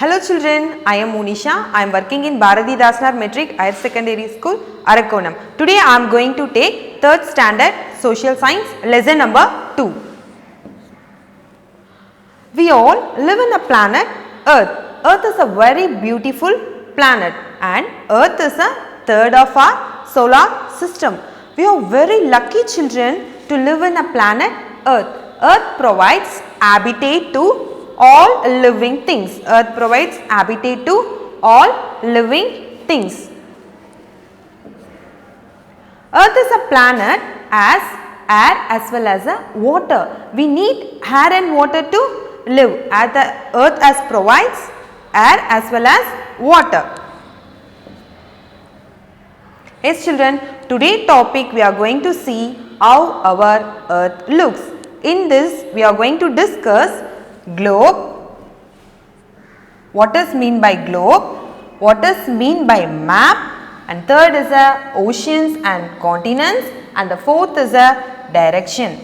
Hello children, I am Monisha. I am working in Bharati Dasnar Metric Higher Secondary School, Arakonam. Today I am going to take 3rd standard Social Science lesson number 2. We all live in a planet Earth. Earth is a very beautiful planet and Earth is a third of our solar system. We are very lucky children to live in a planet Earth. Earth provides habitat to all living things. Earth provides habitat to all living things. Earth is a planet as air as well as a water. We need air and water to live. As the Earth as provides air as well as water. Yes children, today topic we are going to see how our Earth looks. In this we are going to discuss globe, what is mean by globe, what is mean by map, and third is a oceans and continents, and the fourth is a direction.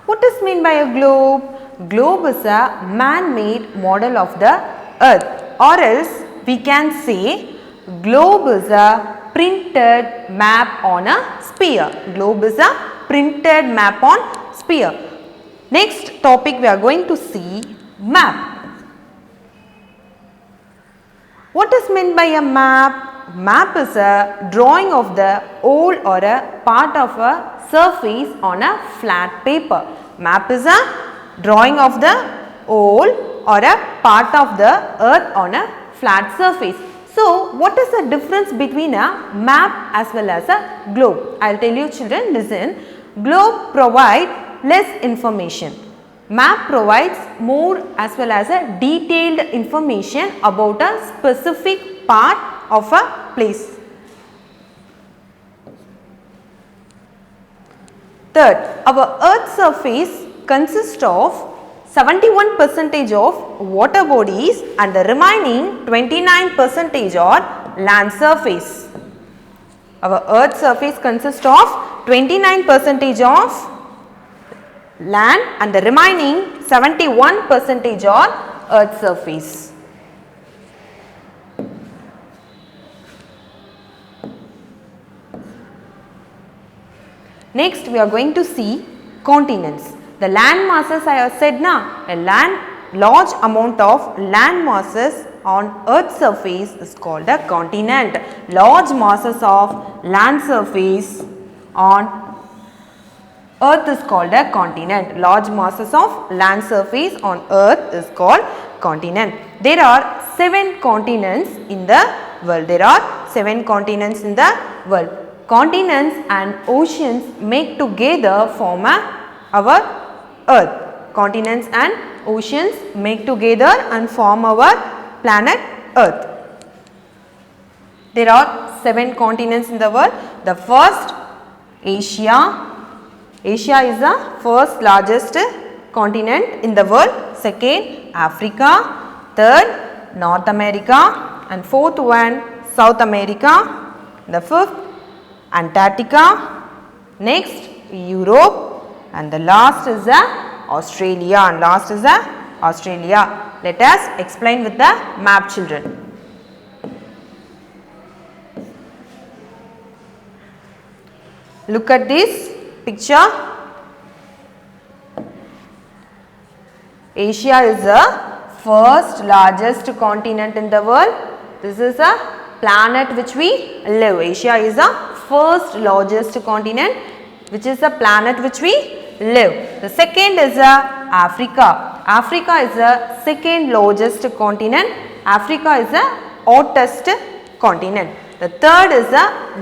What is mean by a globe? Globe is a man-made model of the earth, or else we can say globe is a printed map on a sphere. Globe is a printed map on sphere. Next topic we are going to see map. What is meant by a map? Map is a drawing of the whole or a part of a surface on a flat paper. Map is a drawing of the whole or a part of the earth on a flat surface. So, what is the difference between a map as well as a globe? I will tell you children, listen. Globe provides less information. Map provides more as well as a detailed information about a specific part of a place. Third, our earth surface consists of 71% of water bodies and the remaining 29% are land surface. Our earth surface consists of 29% of land and the remaining 71% are earth surface. Next we are going to see continents. The land masses I have said now, a large amount of land masses on earth surface is called a continent. Large masses of land surface on earth is called a continent. Large masses of land surface on earth is called continent. There are 7 continents in the world. There are 7 continents in the world. Continents and oceans make together form our earth. Continents and oceans make together and form our planet earth. There are 7 continents in the world. The first, Asia. Asia is the first largest continent in the world. Second, Africa. Third, North America. And fourth one, South America. The fifth, Antarctica. Next, Europe. And the last is Australia. And last is Australia. Let us explain with the map children. Look at this picture. Asia is the first largest continent in the world. This is a planet which we live. Asia is the first largest continent, which is a planet which we live. The second is Africa. Africa is the second largest continent. Africa is the hottest continent. The third is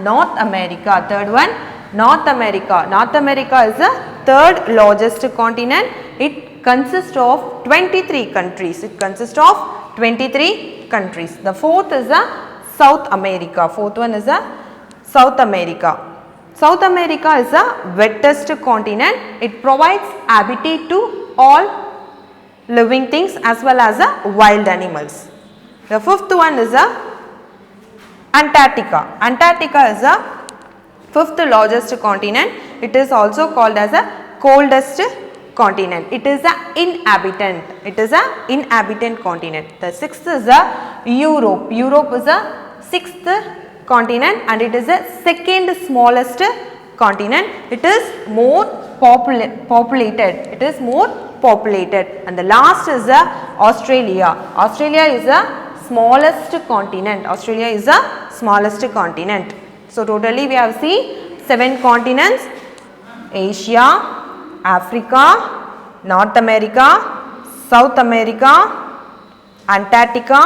North America. Third one, North America. North America is the third largest continent. It consists of 23 countries. It consists of 23 countries. The fourth is South America. Fourth one is South America. South America is the wettest continent. It provides habitat to all living things as well as wild animals. The fifth one is Antarctica. Antarctica is the fifth largest continent. It is also called as the coldest continent. It is a inhabitant. It is a inhabitant continent. The sixth is a Europe. Europe is a sixth continent and it is the second smallest continent. It is more populated. It is more populated. And the last is the Australia. Australia is the smallest continent. Australia is the smallest continent. So totally we have seen 7 continents: Asia, Africa, North America, South America, Antarctica,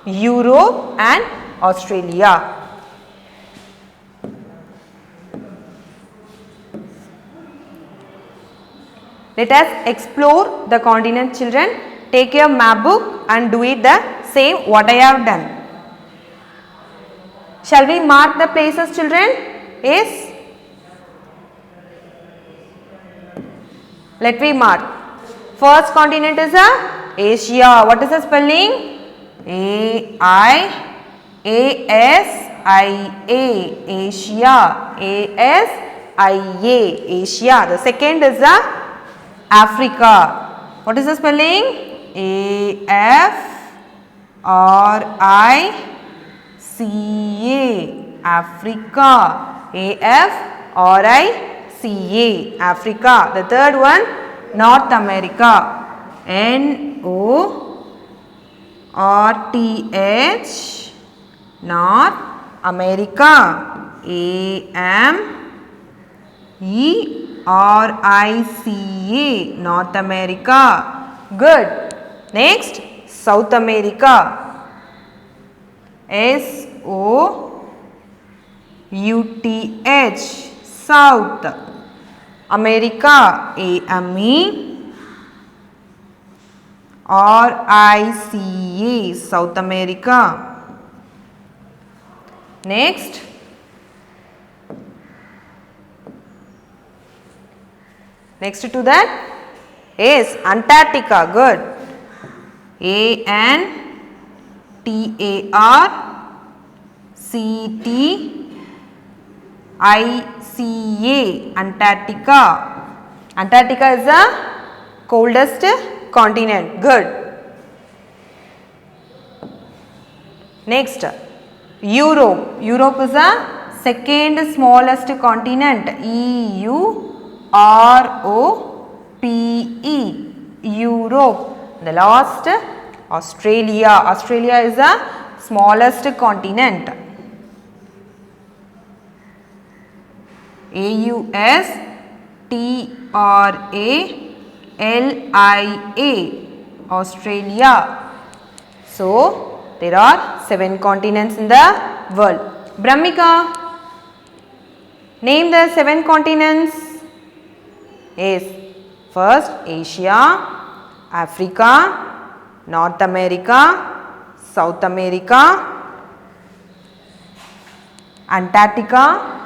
Europe and Australia. Let us explore the continent, children. Take your map book and do it the same what I have done. Shall we mark the places, children? Yes. Let me mark. First continent is Asia. What is the spelling? A-I-A-S-I-A. Asia. A-S-I-A. Asia. The second is Africa. What is the spelling? A-F-R-I-C-A. Africa. A-F-R-I-C-A. Africa. The third one, North America. N-O-R-T-H. North America. A-M-E-R-I-C-A. North America. Good. Next, South America. S-O-U-T-H. South America. A-M-E-R-I-C-A. South America. Next, next to that is Antarctica. Good. A-N-T-A-R-C-T-I-C-A. Antarctica. Antarctica is the coldest continent. Good. Next, Europe. Europe is the second smallest continent. E-U-R-O-P-E. Europe. The last, Australia. Australia is the smallest continent. A-U-S-T-R-A-L-I-A. Australia. So, there are 7 continents in the world. Brahmika, name the 7 continents. Yes. First, Asia, Africa, North America, South America, Antarctica,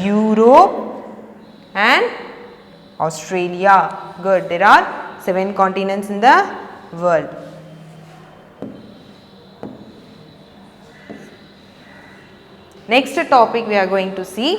Europe and Australia. Good. There are 7 continents in the world. Next topic we are going to see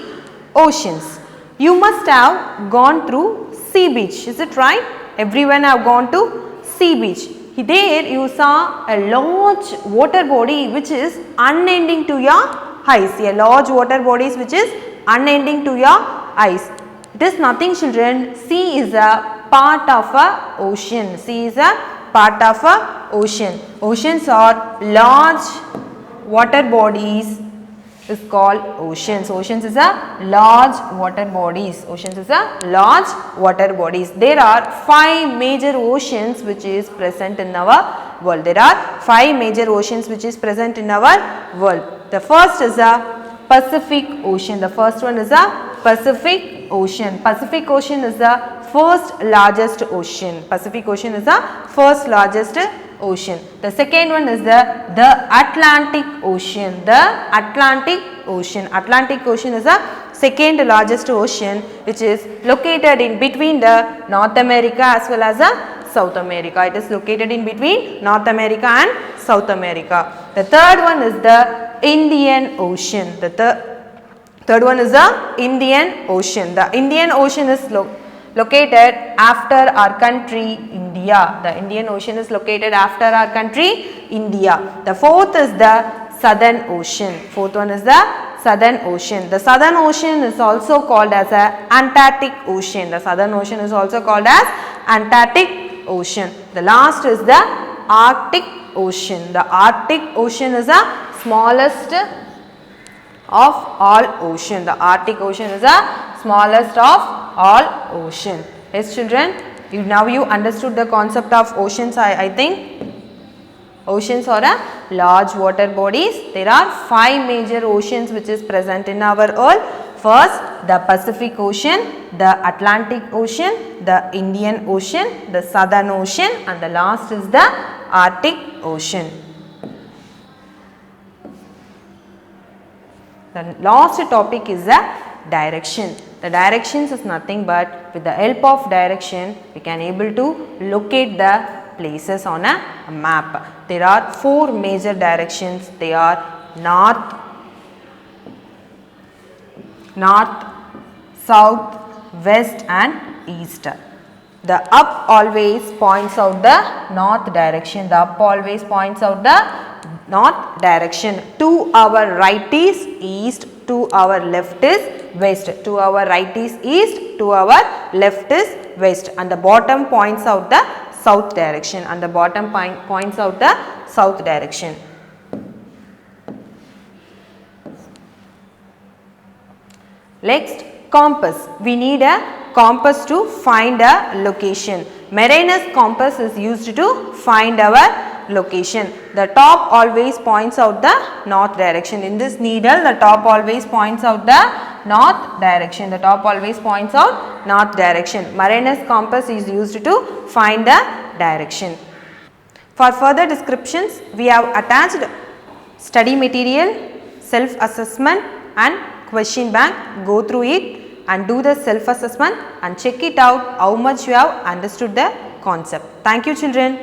oceans. You must have gone through sea beach. Is it right? Everyone have gone to sea beach. There you saw a large water body which is unending to your eyes. A large water bodies which is unending to your eyes. It is nothing, children. Sea is a part of a ocean. Sea is a part of a ocean. Oceans are large water bodies is called oceans. Oceans is a large water bodies. Oceans is a large water bodies. There are 5 major oceans which is present in our world. There are 5 major oceans which is present in our world. The first is a Pacific Ocean. The first one is a Pacific Ocean. Pacific Ocean is the first largest ocean. Pacific Ocean is the first largest ocean. The second one is the Atlantic Ocean. The Atlantic Ocean. Atlantic Ocean is the second largest ocean which is located in between the North America as well as South America. It is located in between North America and South America. The third one is the Indian Ocean. The third one is the Indian Ocean. The Indian Ocean is located after our country India. The Indian Ocean is located after our country India. The fourth is the Southern Ocean. Fourth one is the Southern Ocean. The Southern Ocean is also called as a Antarctic Ocean. The Southern Ocean is also called as Antarctic Ocean. The last is the Arctic Ocean. The Arctic Ocean is the smallest of all ocean. The Arctic Ocean is the smallest of all ocean. Yes children, now you understood the concept of oceans. I think oceans are a large water bodies. There are 5 major oceans which is present in our earth. First, the Pacific Ocean, the Atlantic Ocean, the Indian Ocean, the Southern Ocean, and the last is the Arctic Ocean. The last topic is the direction. The directions is nothing but with the help of direction we can able to locate the places on a map. There are 4 major directions. They are north, south, west and east. The up always points out the north direction. The up always points out the north direction. To our right is east, to our left is west. To our right is east, to our left is west, and the bottom points out the south direction, and the bottom points out the south direction. Next, compass. We need a compass to find a location. Marinus compass is used to find our location. The top always points out the north direction. In this needle, the top always points out the north direction. The top always points out north direction. Marinus compass is used to find the direction. For further descriptions, we have attached study material, self-assessment and question bank. Go through it and do the self-assessment and check it out how much you have understood the concept. Thank you children.